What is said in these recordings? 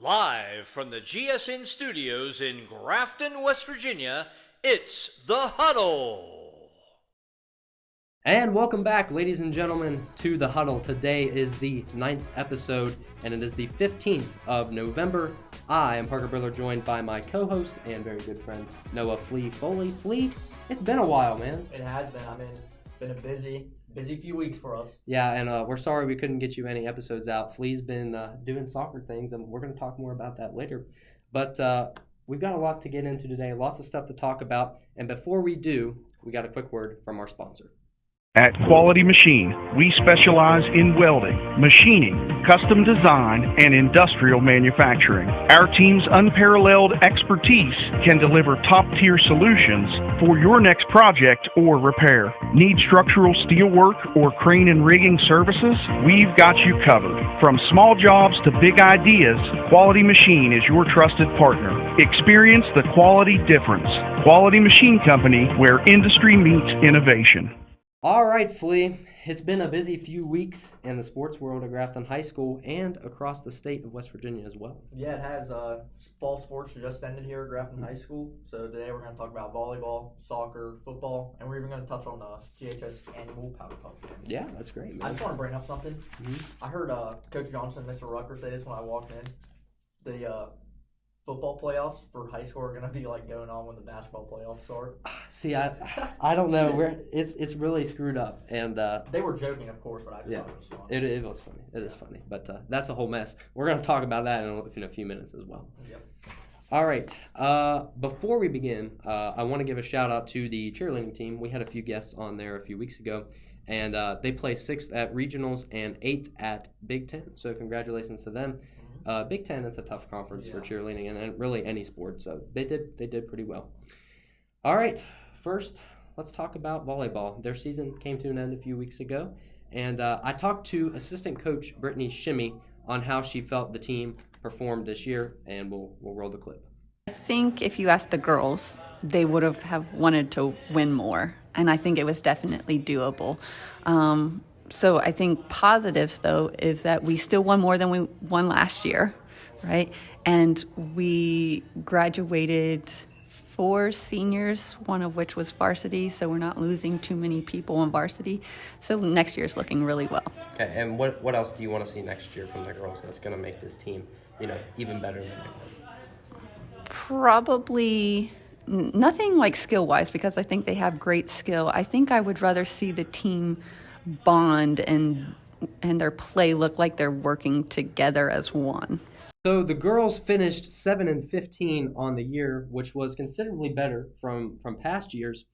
Live from the GSN studios in Grafton, West Virginia, it's The Hudl. And welcome back, ladies and gentlemen, to The Hudl. Today is the 9th episode, and it is the 15th of November. I am Parker Briller, joined by my co-host and very good friend, Noah Flea Foley. Flea, it's been a while, man. It has been. Been a busy few weeks for us. Yeah, and we're sorry we couldn't get you any episodes out. Flea's been doing soccer things, and we're going to talk more about that later. But we've got a lot to get into today, lots of stuff to talk about. And before we do, we got a quick word from our sponsor. At Quality Machine, we specialize in welding, machining, custom design, and industrial manufacturing. Our team's unparalleled expertise can deliver top-tier solutions for your next project or repair. Need structural steel work or crane and rigging services? We've got you covered. From small jobs to big ideas, Quality Machine is your trusted partner. Experience the quality difference. Quality Machine Company, where industry meets innovation. All right, Flea, it's been a busy few weeks in the sports world of Grafton High School and across the state of West Virginia as well. Yeah, it has. Fall sports just ended here at Grafton High School. So today we're going to talk about volleyball, soccer, football, and we're even going to touch on the GHS annual Powder Puff game. Yeah, that's great, man. I just want to bring up something. I heard Coach Johnson and Mr. Rucker say this when I walked in. The football playoffs for high school are going to be like going on when the basketball playoffs start. See, I don't know. It's really screwed up, and they were joking, of course, but I just thought it was fun. It was funny. It is funny, but that's a whole mess. We're going to talk about that in a few minutes as well. Yep. All right. Before we begin, I want to give a shout out to the cheerleading team. We had a few guests on there a few weeks ago, and they placed 6th at regionals and 8th at Big Ten. So congratulations to them. Big Ten, it's a tough conference for cheerleading and really any sport, so they did pretty well. All right, first, let's talk about volleyball. Their season came to an end a few weeks ago, and I talked to assistant coach Brittany Shimmy on how she felt the team performed this year, and we'll roll the clip. I think if you asked the girls, they would have wanted to win more, and I think it was definitely doable. So I think positives, though, is that we still won more than we won last year, right? And we graduated 4 seniors, one of which was varsity, so we're not losing too many people on varsity. So next year's looking really well. Okay, and what else do you want to see next year from the girls that's going to make this team, even better than they were? Probably nothing like skill-wise, because I think they have great skill. I think I would rather see the team bond and their play look like they're working together as one. So the girls finished 7-15 on the year, which was considerably better from past years.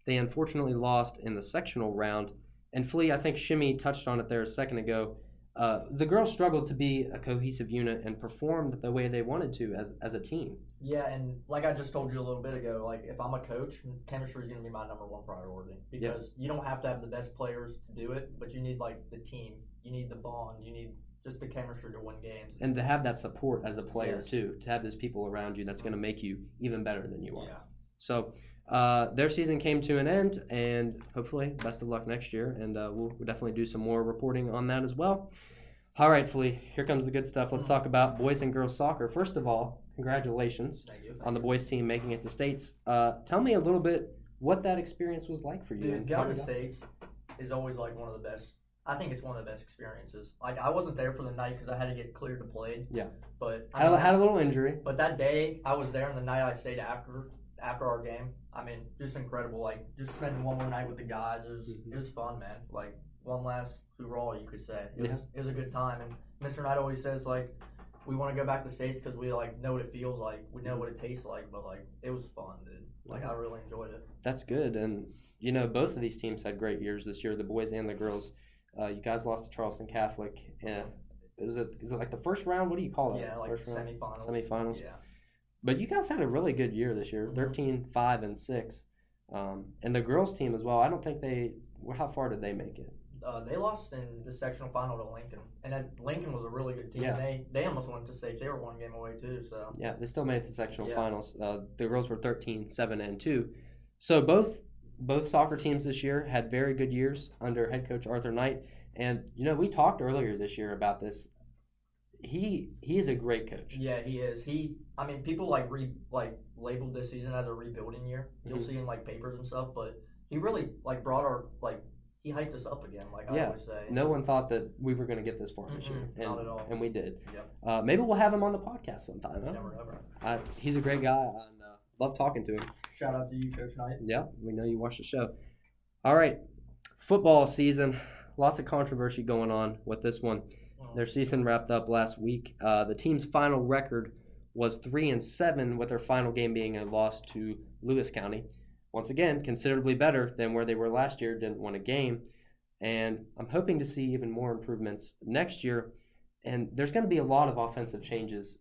They unfortunately lost in the sectional round. And Flea, I think Shimmy touched on it there a second ago. The girls struggled to be a cohesive unit and performed the way they wanted to as a team. Yeah, and like I just told you a little bit ago, like if I'm a coach, chemistry is going to be my number one priority because you don't have to have the best players to do it, but you need like the team, you need the bond, you need just the chemistry to win games. And to have that support as a player too, to have those people around you, that's going to make you even better than you are. Yeah. So their season came to an end, and hopefully best of luck next year, and we'll definitely do some more reporting on that as well. All right, Flea, here comes the good stuff. Let's talk about boys and girls soccer. First of all, congratulations on the boys team making it to States. Tell me a little bit what that experience was like for you. Dude, going to States is always like one of the best. I think it's one of the best experiences. Like I wasn't there for the night because I had to get cleared to play. Yeah. But had a little injury. But that day I was there, and the night I stayed after our game. I mean, just incredible. Like just spending one more night with the guys. It was fun, man. Like one last hoorah, you could say. It was a good time. And Mr. Knight always says like, we want to go back to States because we like know what it feels like. We know what it tastes like. But like, it was fun, dude. Like I really enjoyed it. That's good. And both of these teams had great years this year, the boys and the girls. You guys lost to Charleston Catholic. Is it like the first round? What do you call it? Yeah, like first semifinals. Semifinals. Yeah. But you guys had a really good year this year, 13-5-6. And the girls team as well. I don't think how far did they make it? They lost in the sectional final to Lincoln, and Lincoln was a really good team. Yeah. They almost went to states. They were one game away too. So yeah, they still made it to sectional finals. The girls were 13-7-2. So both soccer teams this year had very good years under head coach Arthur Knight. And we talked earlier this year about this. he is a great coach. Yeah, he is. People labeled this season as a rebuilding year. You'll see in papers and stuff, but he really brought our he hyped us up again. I always say, no one thought that we were going to get this far this year, not at all. And we did. Yep. Maybe we'll have him on the podcast sometime. Huh? Never. He's a great guy. And love talking to him. Shout out to you, Coach Knight. Yeah, we know you watch the show. All right, football season. Lots of controversy going on with this one. Their season wrapped up last week. The team's final record was 3-7, with their final game being a loss to Lewis County. Once again, considerably better than where they were last year. Didn't win a game, and I'm hoping to see even more improvements next year. And there's going to be a lot of offensive changes.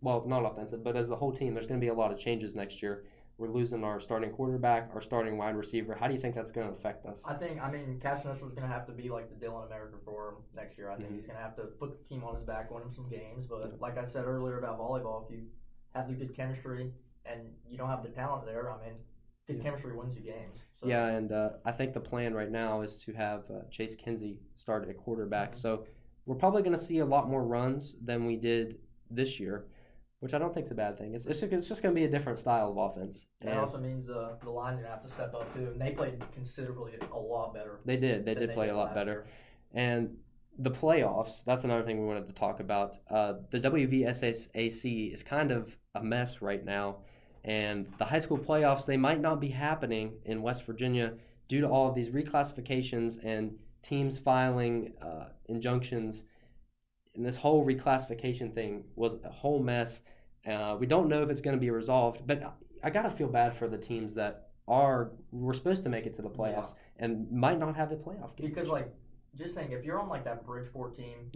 Well, not offensive, but as the whole team, there's going to be a lot of changes next year. We're losing our starting quarterback, our starting wide receiver. How do you think that's going to affect us? Cash Nestor's going to have to be like the Dylan America for him next year. I think he's going to have to put the team on his back, win him some games. But like I said earlier about volleyball, if you have the good chemistry and you don't have the talent there, good chemistry wins you games. So. Yeah, and I think the plan right now is to have Chase Kinsey start at quarterback. Mm-hmm. So we're probably going to see a lot more runs than we did this year, which I don't think is a bad thing. It's just going to be a different style of offense. And it also means the line's going to have to step up, too. And they played considerably a lot better. They did. They did play a lot better. Year. And the playoffs, that's another thing we wanted to talk about. The WVSSAC is kind of a mess right now. And the high school playoffs, they might not be happening in West Virginia due to all of these reclassifications and teams filing injunctions. And this whole reclassification thing was a whole mess. We don't know if it's going to be resolved, but I got to feel bad for the teams that were supposed to make it to the playoffs and might not have a playoff game. Because, just think, if you're on, that Bridgeport team,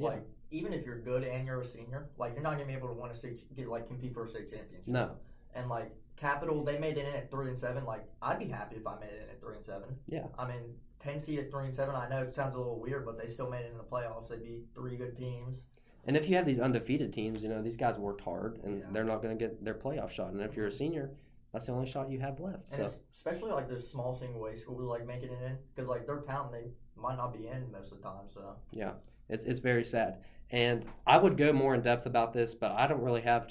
even if you're good and you're a senior, you're not going to be able to win compete for a state championship. No. And, Capital, they made it in at 3-7. I'd be happy if I made it in at 3-7. Yeah. 10 seed at 3-7. I know it sounds a little weird, but they still made it in the playoffs. They beat 3 good teams. And if you have these undefeated teams, these guys worked hard, and they're not going to get their playoff shot. And if you're a senior, that's the only shot you have left. And especially those small single-A schools making it in, because their town, they might not be in most of the time. So yeah, it's very sad. And I would go more in depth about this, but I don't really have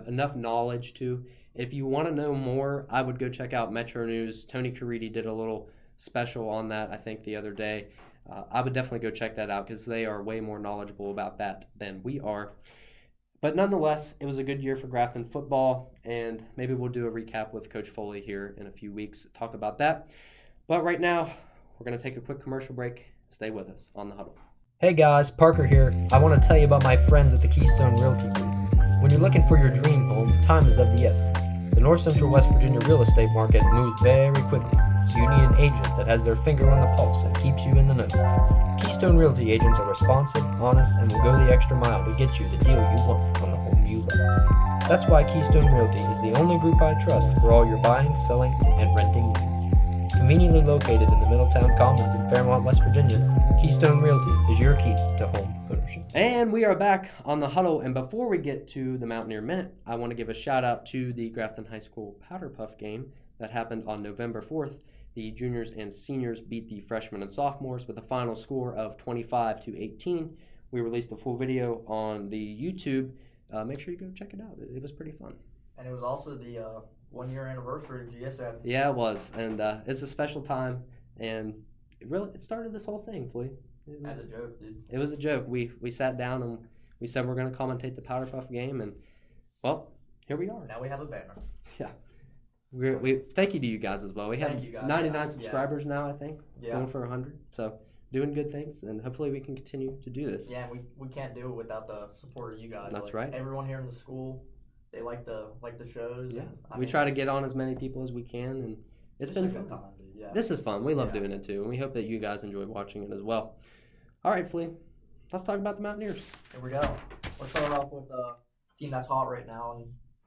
enough knowledge to. If you want to know more, I would go check out Metro News. Tony Caridi did a little special on that, I think, the other day. I would definitely go check that out because they are way more knowledgeable about that than we are. But nonetheless, it was a good year for Grafton football, and maybe we'll do a recap with Coach Foley here in a few weeks, talk about that. But right now, we're going to take a quick commercial break. Stay with us on The Hudl. Hey guys, Parker here. I want to tell you about my friends at the Keystone Realty Group. When you're looking for your dream home, time is of the essence. The North Central West Virginia real estate market moves very quickly, so you need an agent that has their finger on the pulse and keeps you in the know. Keystone Realty agents are responsive, honest, and will go the extra mile to get you the deal you want on the home you love. That's why Keystone Realty is the only group I trust for all your buying, selling, and renting needs. Conveniently located in the Middletown Commons in Fairmont, West Virginia, Keystone Realty is your key to home ownership. And we are back on The Hudl, and before we get to the Mountaineer Minute, I want to give a shout out to the Grafton High School Powder Puff game that happened on November 4th. The juniors and seniors beat the freshmen and sophomores with a final score of 25-18. We released the full video on the YouTube. Make sure you go check it out. It was pretty fun. And it was also the 1-year anniversary of GSM. Yeah, it was. And it's a special time. And it started this whole thing, Flea. As a joke, dude. It was a joke. We sat down and we said we're going to commentate the Powder Puff game. And, well, here we are. Now we have a banner. Yeah. We thank you to you guys as well. We have 99 subscribers now, I think. Yeah. Going for 100. So doing good things, and hopefully we can continue to do this. Yeah, we can't do it without the support of you guys. That's right. Everyone here in the school, they like the shows. Yeah. We try to get on as many people as we can, and it's been fun. Time, dude. Yeah. This is fun. We love doing it too, and we hope that you guys enjoy watching it as well. All right, Flea. Let's talk about the Mountaineers. Here we go. Let's start off with the team that's hot right now and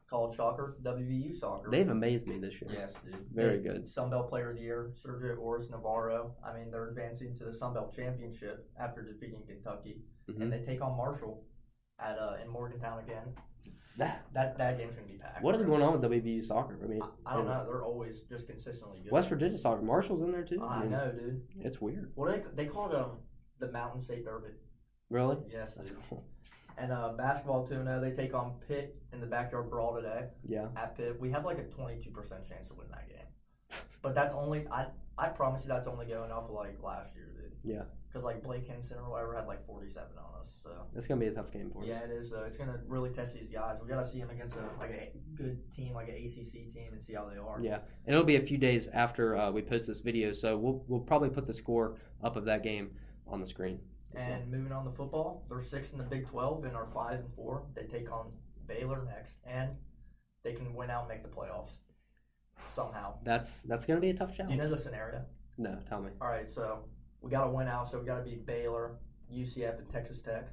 called Soccer, WVU Soccer. They've amazed me this year. Yes, dude. Very good. Sunbelt Player of the Year, Sergio Oris Navarro. They're advancing to the Sunbelt Championship after defeating Kentucky. Mm-hmm. And they take on Marshall in Morgantown again. That game's going to be packed. What is going on with WVU Soccer? I don't know. They're always just consistently good. West Virginia Soccer. Marshall's in there, too. I know, dude. It's weird. What do they call it? The Mountain State Derby. Really? Yes, dude. That's cool. And basketball 2-0, they take on Pitt in the backyard brawl today. Yeah. At Pitt, we have like a 22% chance to win that game. But that's only I promise you that's only going off of like last year, dude. Yeah. Because like Blake Hinson or whatever had like 47 on us. So It's gonna be a tough game for us. yeah, it is. It's gonna really test these guys. We gotta see them against a good team, like an ACC team, and see how they are. Yeah, and it'll be a few days after we post this video, so we'll probably put the score up of that game on the screen. And moving on to football, they're 6th in the Big 12 and are 5-4. They take on Baylor next, and they can win out and make the playoffs somehow. That's gonna be a tough Do challenge. you know the scenario? No, tell me. All right, so we got to win out, so we got to beat Baylor, UCF, and Texas Tech.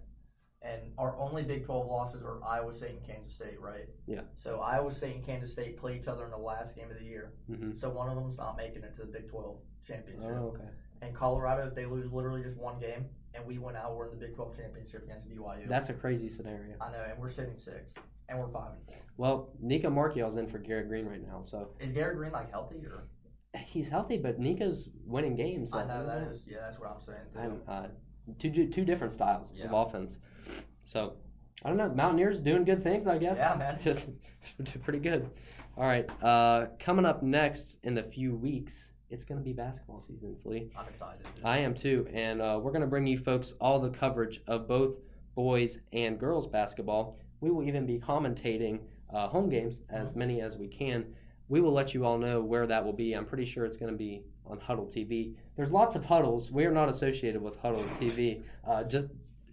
And our only Big 12 losses are Iowa State and Kansas State, right? Yeah. So Iowa State and Kansas State play each other in the last game of the year. Mm-hmm. So one of them's not making it to the Big 12 championship. Oh, okay. And Colorado, if they lose literally just one game and we win out, we're in the Big 12 championship against BYU. That's a crazy scenario. I know, and we're sitting 6th, and we're 5-4. Well, Nico Marchial's in for Garrett Green right now, so Is Garrett Green like healthy or? he's healthy, but Nico's winning games. So I know that is. Yeah, that's what I'm saying too. Two different styles Yeah. of offense. So I don't know. Mountaineers doing good things, I guess. Yeah, man. Just pretty good. All right. Coming up next in a few weeks, it's going to be basketball season, Flea. I'm excited. I am too, and we're going to bring you folks all the coverage of both boys and girls basketball. We will even be commentating home games, as many as we can. We will let you all know where that will be. I'm pretty sure it's going to be on Hudl TV. There's lots of Hudls. We are not associated with Hudl TV.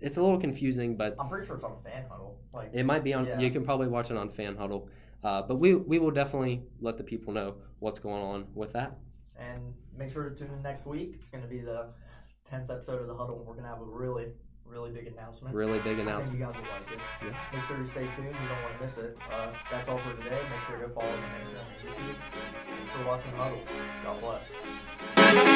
It's a little confusing, but I'm pretty sure it's on Fan Huddle. Like it might be on. Yeah. You can probably watch it on Fan Hudl. But we will definitely let the people know what's going on with that. And make sure to tune in next week. It's going to be the 10th episode of the Huddle. We're going to have a really, really big announcement. Really big I think announcement. you guys will like it. Yeah. Make sure you stay tuned. You don't want to miss it. That's all for today. Make sure you go follow us on Instagram and YouTube. Thanks for watching the Huddle. God bless.